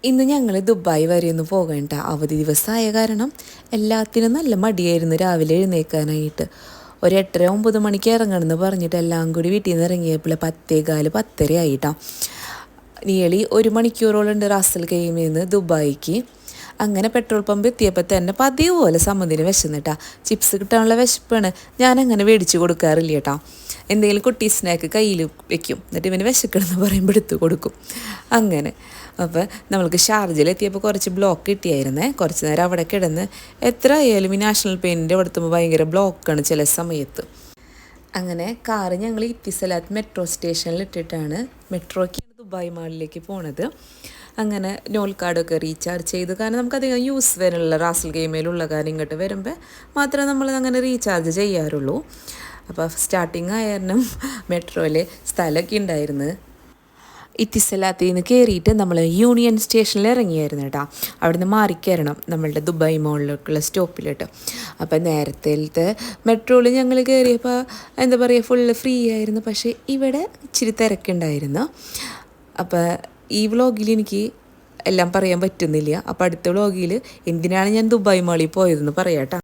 ഇന്ന് ഞങ്ങൾ ദുബായ് വരെ ഒന്ന് പോകേണ്ട അവധി ദിവസമായ കാരണം എല്ലാത്തിനും നല്ല മടിയായിരുന്നു രാവിലെ എഴുന്നേൽക്കാനായിട്ട്. ഒരു 8:30-9 മണിക്ക് ഇറങ്ങണമെന്ന് പറഞ്ഞിട്ട് എല്ലാം കൂടി വീട്ടിൽ നിന്ന് ഇറങ്ങിയപ്പോൾ 10:15 10:30 ആയിട്ടാണ്. നിയർലി 1 മണിക്കൂറോളം ഉണ്ട് റാസൽ ഖൈമയിൽ നിന്ന് ദുബായിക്ക്. അങ്ങനെ പെട്രോൾ പമ്പ് എത്തിയപ്പോൾ തന്നെ പതിവ് പോലെ സമ്മതിന് വിശന്നിട്ടാ. ചിപ്സ് കിട്ടാനുള്ള വിശപ്പാണ്. ഞാനങ്ങനെ മേടിച്ച് കൊടുക്കാറില്ല കേട്ടോ. എന്തെങ്കിലും കുട്ടി സ്നാക്ക് കയ്യിൽ വെക്കും, എന്നിട്ട് ഇവന് വിശക്കണമെന്ന് പറയുമ്പോൾ എടുത്ത് കൊടുക്കും. അങ്ങനെ അപ്പോൾ നമ്മൾക്ക് ഷാർജയിലെത്തിയപ്പോൾ കുറച്ച് ബ്ലോക്ക് കിട്ടിയായിരുന്നേ. കുറച്ച് നേരം അവിടെ കിടന്ന് എത്ര ആയാലും ഈ നാഷണൽ പെയിൻറ്റിൻ്റെ അവിടെ എത്തുമ്പോൾ ഭയങ്കര ബ്ലോക്കാണ് ചില സമയത്ത്. അങ്ങനെ കാറ് ഞങ്ങൾ ഇത്തിസലാത്ത് മെട്രോ സ്റ്റേഷനിൽ ഇട്ടിട്ടാണ് മെട്രോയ്ക്കാണ് ദുബായ് മാളിലേക്ക് പോണത്. അങ്ങനെ നോൾ കാർഡൊക്കെ റീചാർജ് ചെയ്ത്, കാരണം നമുക്കധികം യൂസ് വരാനുള്ള റാസൽ ഖൈമയിലുള്ള കാര്യം ഇങ്ങോട്ട് വരുമ്പോൾ മാത്രമേ നമ്മൾ അങ്ങനെ റീചാർജ് ചെയ്യാറുള്ളൂ. അപ്പോൾ സ്റ്റാർട്ടിങ് ആയിരുന്നു മെട്രോയിൽ സ്ഥലമൊക്കെ ഉണ്ടായിരുന്നു. ഇത്തിസലാത്തിൽ നിന്ന് കയറിയിട്ട് നമ്മൾ യൂണിയൻ സ്റ്റേഷനിൽ ഇറങ്ങിയായിരുന്നു കേട്ടോ. അവിടുന്ന് മാറിക്കയറണം നമ്മളുടെ ദുബായ് മോളിലേക്കുള്ള സ്റ്റോപ്പിലിട്ട്. അപ്പോൾ നേരത്തെ മെട്രോയിൽ ഞങ്ങൾ കയറിയപ്പോൾ എന്താ പറയുക, ഫുള്ള് ഫ്രീ ആയിരുന്നു. പക്ഷേ ഇവിടെ ഇച്ചിരി തിരക്കുണ്ടായിരുന്നു. അപ്പോൾ ഈ വ്ളോഗിൽ എനിക്ക് എല്ലാം പറയാൻ പറ്റുന്നില്ല. അപ്പോൾ അടുത്ത വ്ളോഗിൽ എന്തിനാണ് ഞാൻ ദുബായ് മാളിൽ പോയതെന്ന് പറയാം കേട്ടോ.